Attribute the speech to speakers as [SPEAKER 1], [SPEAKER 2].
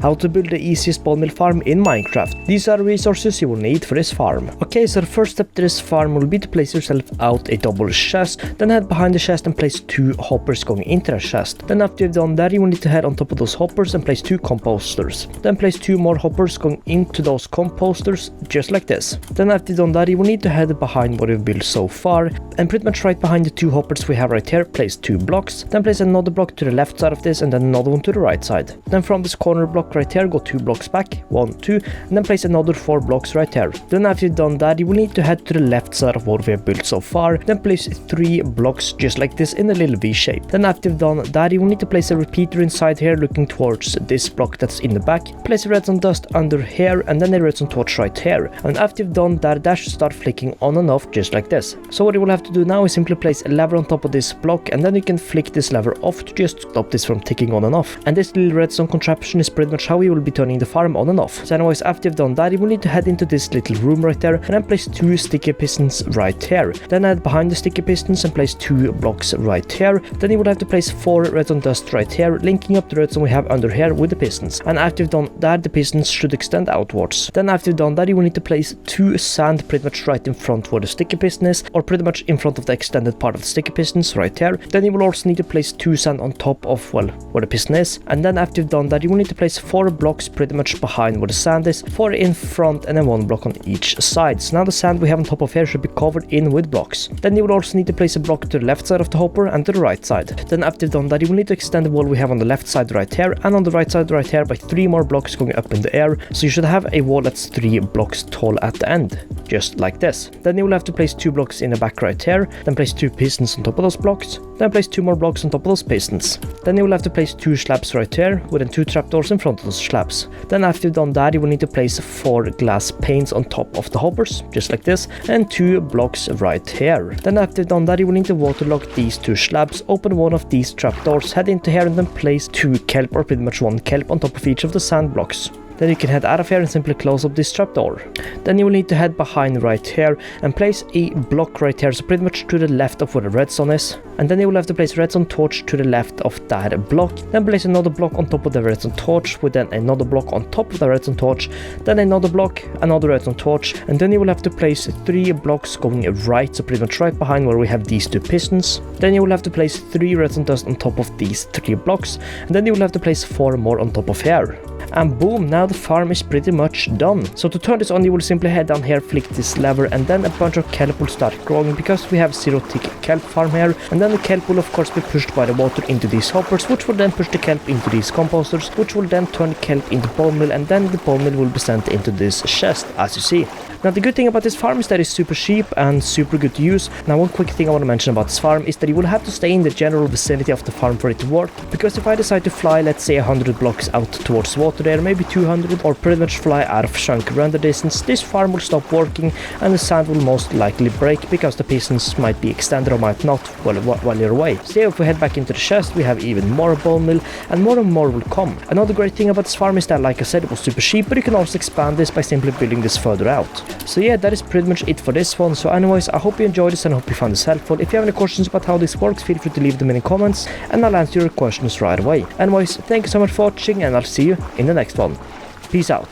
[SPEAKER 1] how to build the easiest bone meal farm in Minecraft. These are the resources you will need for this farm. Okay, so the first step to this farm will be to place yourself out a double chest, then head behind the chest and place 2 hoppers going into the chest. Then after you've done that, you will need to head on top of those hoppers and place 2 composters. Then place 2 more hoppers going into those composters, just like this. Then after you've done that, you will need to head behind what you've built so far, and pretty much right behind the 2 hoppers we have right here, place 2 blocks. Then place another block to the left side of this and then another one to the right side. Then from this corner block right here, go 2 blocks back, 1, 2, and then place another 4 blocks right here. Then after you've done that, you will need to head to the left side of what we have built so far. Then place 3 blocks just like this in a little V shape. Then after you've done that, you will need to place a repeater inside here looking towards this block that's in the back. Place a redstone dust under here and then a redstone torch right here. And after you've done that, that should start flicking on and off just like this. So what you will have to do now is simply place a lever on top of this block, and then you can flick this lever off to just stop this from ticking on and off. And this little redstone contraption is pretty much how you will be turning the farm on and off. So anyways, after you've done that, you will need to head into this little room right there and then place 2 sticky pistons right here. Then head behind the sticky pistons and place 2 blocks right here. Then you will have to place 4 redstone dust right here, linking up the redstone we have under here with the pistons. And after you've done that, the pistons should extend outwards. Then after you've done that, you will need to place 2 sand pretty much right in front where the sticky piston is, or pretty much in front of the extended part of the sticky pistons right here. Then you will also need to place 2 sand on top of, well, where the piston is. And then after you've done that, you will need to place 4 blocks pretty much behind where the sand is, 4 in front and then 1 block on each side. So now the sand we have on top of here should be covered in with blocks. Then you will also need to place a block to the left side of the hopper and to the right side. Then after you've done that, you will need to extend the wall we have on the left side right here and on the right side right here by 3 more blocks going up in the air. So you should have a wall that's 3 blocks tall at the end, just like this. Then you will have to place 2 blocks in the back right here, then place 2 pistons on top of those blocks, then place 2 more blocks on top of those pistons. Then you will have to place 2 slabs right here, with then 2 trapdoors in front of those slabs. Then after you've done that, you will need to place 4 glass panes on top of the hoppers, just like this, and 2 blocks right here. Then after you've done that, you will need to waterlock these 2 slabs, open one of these trapdoors, head into here and then place 2 kelp, or pretty much 1 kelp on top of each of the sand blocks. Then you can head out of here and simply close up this trapdoor. Then you will need to head behind right here and place a block right here, so pretty much to the left of where the redstone is. And then you will have to place a redstone torch to the left of that block. Then place another block on top of the redstone torch, with then another block on top of the redstone torch. Then another block, another redstone torch. And then you will have to place 3 blocks going right, so pretty much right behind where we have these 2 pistons. Then you will have to place 3 redstone dust on top of these 3 blocks. And then you will have to place 4 more on top of here. And boom, now the farm is pretty much done. So to turn this on, you will simply head down here, flick this lever, and then a bunch of kelp will start growing because we have 0 tick kelp farm here. And then the kelp will of course be pushed by the water into these hoppers, which will then push the kelp into these composters, which will then turn kelp into bone meal, and then the bone meal will be sent into this chest, as you see. Now the good thing about this farm is that it's super cheap and super good to use. Now one quick thing I want to mention about this farm is that you will have to stay in the general vicinity of the farm for it to work, because if I decide to fly, let's say 100 blocks out towards water there, maybe 200, or pretty much fly out of chunk render distance, this farm will stop working and the sand will most likely break because the pistons might be extended or might not while you're away. So if we head back into the chest, we have even more bone meal and more will come. Another great thing about this farm is that, like I said, it was super cheap, but you can also expand this by simply building this further out. So yeah, that is pretty much it for this one. So anyways, I hope you enjoyed this and I hope you found this helpful. If you have any questions about how this works, feel free to leave them in the comments and I'll answer your questions right away. Anyways, thank you so much for watching and I'll see you in the next one. Peace out.